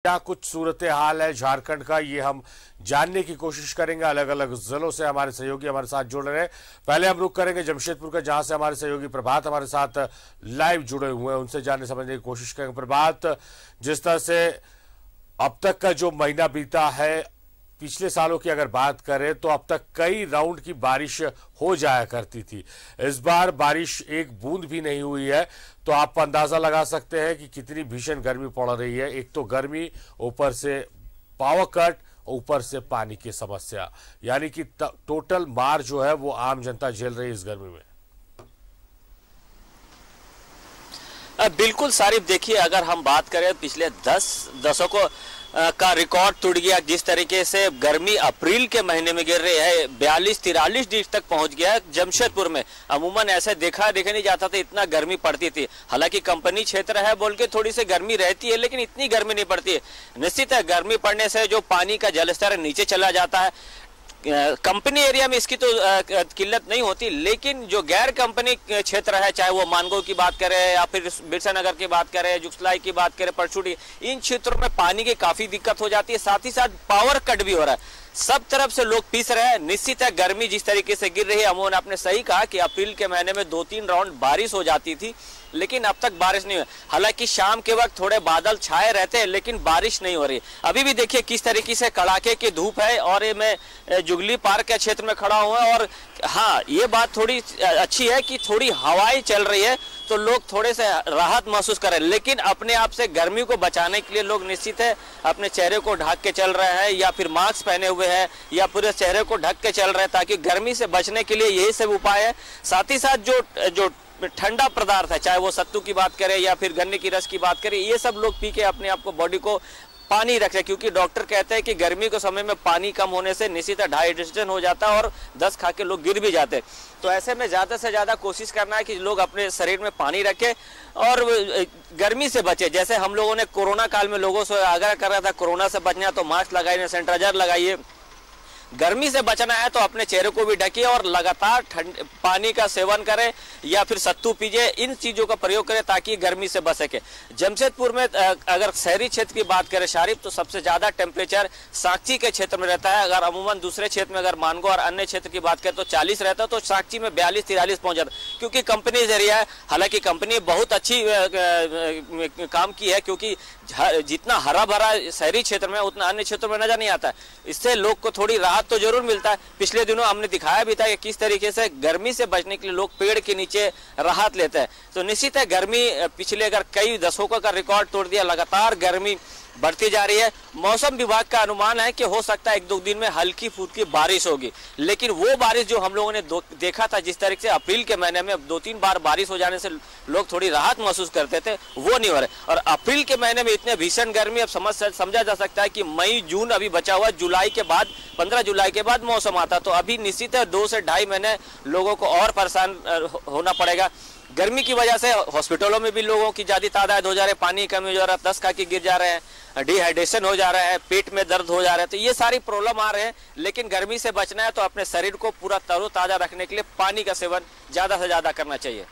क्या कुछ सूरत हाल है झारखंड का, ये हम जानने की कोशिश करेंगे। अलग अलग जिलों से हमारे सहयोगी हमारे साथ जुड़ रहे हैं। पहले हम रुक करेंगे जमशेदपुर का, जहां से हमारे सहयोगी प्रभात हमारे साथ लाइव जुड़े हुए हैं। उनसे जानने समझने की कोशिश करेंगे। प्रभात, जिस तरह से अब तक का जो महीना बीता है, पिछले सालों की अगर बात करें तो अब तक कई राउंड की बारिश हो जाया करती थी। इस बार बारिश एक बूंद भी नहीं हुई है, तो आप अंदाजा लगा सकते हैं कि कितनी भीषण गर्मी पड़ रही है। एक तो गर्मी, ऊपर से पावर कट, ऊपर से पानी की समस्या, यानी कि टोटल मार जो है वो आम जनता झेल रही है इस गर्मी में। बिल्कुल सारिफ, देखिए अगर हम बात करें पिछले 10 दशकों का रिकॉर्ड टूट गया। जिस तरीके से गर्मी अप्रैल के महीने में गिर रही है, 42-43 डिग्री तक पहुंच गया है जमशेदपुर में। अमूमन ऐसे देखा नहीं जाता था, इतना गर्मी पड़ती थी। हालांकि कंपनी क्षेत्र है बोल के थोड़ी सी गर्मी रहती है, लेकिन इतनी गर्मी नहीं पड़ती है। निश्चित है, गर्मी पड़ने से जो पानी का जलस्तर नीचे चला जाता है। कंपनी एरिया में इसकी तो किल्लत नहीं होती, लेकिन जो गैर कंपनी क्षेत्र है, चाहे वो मानगो की बात करें या फिर बिरसा नगर की बात करें, जुगसलाई की बात करें, परचूड़ी, इन क्षेत्रों में पानी की काफी दिक्कत हो जाती है। साथ ही साथ पावर कट भी हो रहा है, सब तरफ से लोग पीस रहे हैं। निश्चित है, गर्मी जिस तरीके से गिर रही है, अमोन आपने सही कहा कि अप्रैल के महीने में 2-3 राउंड बारिश हो जाती थी, लेकिन अब तक बारिश नहीं हुई। हालांकि शाम के वक्त थोड़े बादल छाए रहते हैं, लेकिन बारिश नहीं हो रही। अभी भी देखिए किस तरीके से कड़ाके की धूप है, और ये मैं जुगली पार्क के क्षेत्र में खड़ा हुआ। और हाँ, ये बात थोड़ी अच्छी है कि थोड़ी हवाएं चल रही है, तो लोग थोड़े से राहत महसूस करें। लेकिन अपने आप से गर्मी को बचाने के लिए लोग निश्चित है अपने चेहरे को ढक के चल रहे हैं, या फिर मास्क पहने हुए हैं, या पूरे चेहरे को ढक के चल रहे हैं, ताकि गर्मी से बचने के लिए यही सब उपाय है। साथ ही साथ जो ठंडा पदार्थ है, चाहे वो सत्तू की बात करें या फिर गन्ने की रस की बात करें, ये सब लोग पी के अपने आप को, बॉडी को पानी रखें, क्योंकि डॉक्टर कहते हैं कि गर्मी के समय में पानी कम होने से निश्चित डिहाइड्रेशन हो जाता है और दस्त खा के लोग गिर भी जाते हैं। तो ऐसे में ज्यादा से ज्यादा कोशिश करना है कि लोग अपने शरीर में पानी रखें और गर्मी से बचे। जैसे हम लोगों ने कोरोना काल में लोगों से आग्रह कर रहा था, कोरोना से बचना तो मास्क लगाइए, सैनिटाइजर लगाइए। गर्मी से बचना है तो अपने चेहरे को भी ढकिए और लगातार पानी का सेवन करें या फिर सत्तू पीजिए। इन चीजों का प्रयोग करें ताकि गर्मी से बच सके। जमशेदपुर में अगर शहरी क्षेत्र की बात करें शारिफ, तो सबसे ज्यादा टेम्परेचर साक्षी के क्षेत्र में रहता है। अगर अमूमन दूसरे क्षेत्र में अगर मानगो और अन्य क्षेत्र की बात करें तो 40 रहता है, तो साक्षी में 42-43 पहुंच जाता है, क्योंकि कंपनी एरिया है। हालांकि कंपनी बहुत अच्छी काम की है, क्योंकि जितना हरा भरा शहरी क्षेत्र में उतना अन्य क्षेत्रों में नजर नहीं आता है। इससे लोग को थोड़ी राहत तो जरूर मिलता है। पिछले दिनों हमने दिखाया भी था कि किस तरीके से गर्मी से बचने के लिए लोग पेड़ के नीचे राहत लेते हैं। तो निश्चित है, गर्मी पिछले अगर कई दशकों का रिकॉर्ड तोड़ दिया। लगातार गर्मी बढ़ती जा रही है। मौसम विभाग का अनुमान है कि हो सकता है 1-2 दिन में हल्की फुल्की बारिश होगी, लेकिन वो बारिश जो हम लोगों ने देखा था, जिस तरीके से अप्रैल के महीने में 2-3 बार बारिश हो जाने से लोग थोड़ी राहत महसूस करते थे, वो नहीं हो रहा। और अप्रैल के महीने में इतने भीषण गर्मी, अब समझा जा सकता है कि मई जून अभी बचा हुआ, जुलाई के बाद 15 जुलाई के बाद मौसम आता। तो अभी निश्चित है 2 से 2.5 महीने लोगों को और परेशान होना पड़ेगा। गर्मी की वजह से हॉस्पिटलों में भी लोगों की ज्यादा तादाद हो जा रही है, पानी की कमी हो जा रहा है, दस्त खा के गिर जा रहे हैं, डिहाइड्रेशन हो जा रहा है, पेट में दर्द हो जा रहा है। तो ये सारी प्रॉब्लम आ रहे हैं। लेकिन गर्मी से बचना है तो अपने शरीर को पूरा तरोताजा रखने के लिए पानी का सेवन ज्यादा से ज्यादा करना चाहिए।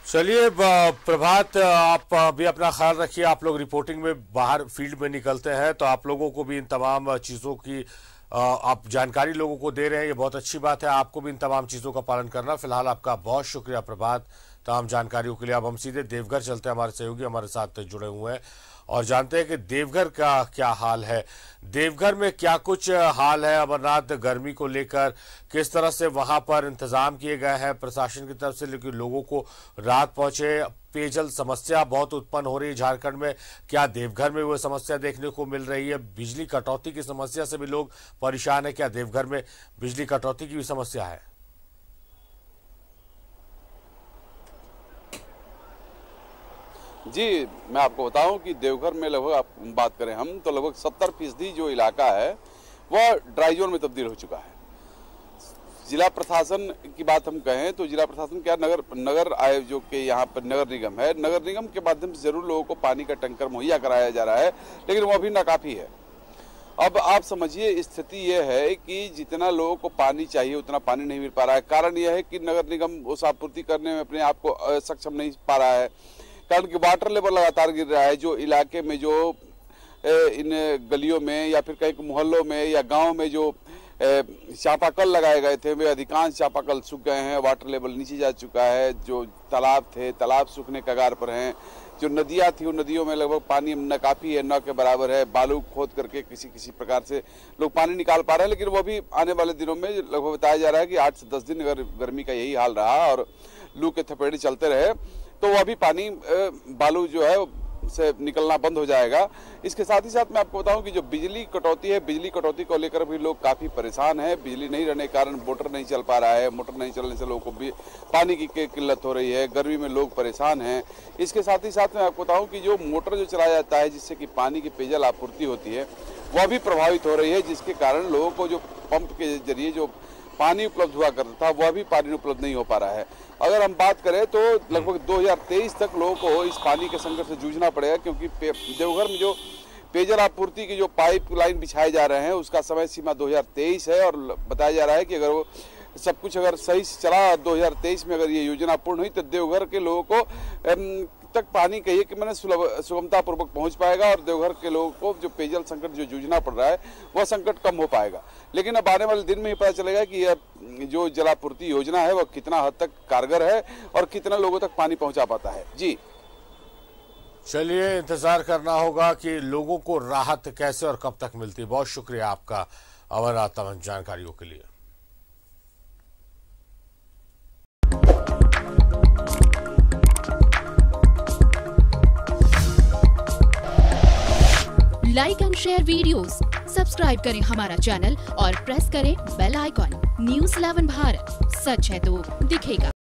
चलिए प्रभात, आप भी अपना ख्याल रखिए। आप लोग रिपोर्टिंग में बाहर फील्ड में निकलते हैं, तो आप लोगों को भी इन तमाम चीज़ों की आप जानकारी लोगों को दे रहे हैं, ये बहुत अच्छी बात है। आपको भी इन तमाम चीज़ों का पालन करना। फिलहाल आपका बहुत शुक्रिया प्रभात तमाम जानकारियों के लिए। अब हम सीधे देवघर चलते हैं, हमारे सहयोगी हमारे साथ जुड़े हुए हैं और जानते हैं कि देवघर का क्या हाल है। देवघर में क्या कुछ हाल है अमरनाथ गर्मी को लेकर, किस तरह से वहां पर इंतजाम किए गए हैं प्रशासन की तरफ से, लेकिन लोगों को राहत पहुंचे। पेयजल समस्या बहुत उत्पन्न हो रही है झारखंड में, क्या देवघर में वो समस्या देखने को मिल रही है? बिजली कटौती की समस्या से भी लोग परेशान है, क्या देवघर में बिजली कटौती की भी समस्या है? जी, मैं आपको बताऊं कि देवघर में लगभग आप बात करें हम तो लगभग 70% जो इलाका है वह ड्राई जोन में तब्दील हो चुका है। जिला प्रशासन की बात हम कहें तो जिला प्रशासन क्या नगर आयोग जो कि यहाँ पर नगर निगम है, नगर निगम के माध्यम से जरूर लोगों को पानी का टैंकर मुहैया कराया जा रहा है, लेकिन वो अभी नाकाफी है। अब आप समझिए स्थिति यह है कि जितना लोगों को पानी चाहिए उतना पानी नहीं मिल पा रहा है। कारण यह है कि नगर निगम उस आपूर्ति करने में अपने आप को सक्षम नहीं पा रहा है। कारण कि वाटर लेवल लगातार गिर रहा है। जो इलाके में जो इन गलियों में या फिर कई मोहल्लों में या गांव में जो चापाकल लगाए गए थे, वे अधिकांश चापाकल सूख गए हैं। वाटर लेवल नीचे जा चुका है। जो तालाब थे, तालाब सूखने कगार पर हैं। जो नदियां थी, उन नदियों में लगभग पानी न काफी है, न के बराबर है। बालू खोद करके किसी प्रकार से लोग पानी निकाल पा रहे हैं, लेकिन वो भी आने वाले दिनों में लगभग बताया जा रहा है कि 8 से 10 दिन अगर गर्मी का यही हाल रहा और लू के थपेड़े चलते रहे तो वह भी पानी बालू जो है से निकलना बंद हो जाएगा। इसके साथ ही साथ मैं आपको बताऊं कि जो बिजली कटौती है, बिजली कटौती को लेकर भी लोग काफी परेशान हैं। बिजली नहीं रहने के कारण मोटर नहीं चल पा रहा है। मोटर नहीं चलने से लोगों को भी पानी की किल्लत हो रही है। गर्मी में लोग परेशान हैं। इसके साथ ही साथ मैं आपको बताऊं कि जो मोटर जो चलाया जाता है जिससे कि पानी की पेयजल आपूर्ति होती है, वह भी प्रभावित हो रही है, जिसके कारण लोगों को जो पंप के जरिए जो पानी उपलब्ध हुआ करता था वह भी पानी उपलब्ध नहीं हो पा रहा है। अगर हम बात करें तो लगभग 2023 तक लोगों को इस पानी के संकट से जूझना पड़ेगा, क्योंकि देवघर में जो पेयजल आपूर्ति की जो पाइपलाइन बिछाए जा रहे हैं उसका समय सीमा 2023 है। और बताया जा रहा है कि अगर वो सब कुछ अगर सही से चला 2023 में अगर ये योजना पूर्ण हुई तो देवघर के लोगों को तक पानी कहिए कि मैंने सुगमता पूर्वक पहुंच पाएगा और देवघर के लोगों को जो पेयजल संकट जो जूझना पड़ रहा है वह संकट कम हो पाएगा। लेकिन अब आने वाले दिन में ही पता चलेगा कि यह जो जलापूर्ति योजना है वह कितना हद तक कारगर है और कितना लोगों तक पानी पहुंचा पाता है। जी चलिए, इंतजार करना होगा कि लोगों को राहत कैसे और कब तक मिलती है। बहुत शुक्रिया आपका अमरनाथ, तमाम जानकारियों के लिए। Like and share videos, subscribe करें हमारा चैनल और प्रेस करें बेल आइकॉन। न्यूज़ 11 भारत, सच है तो दिखेगा।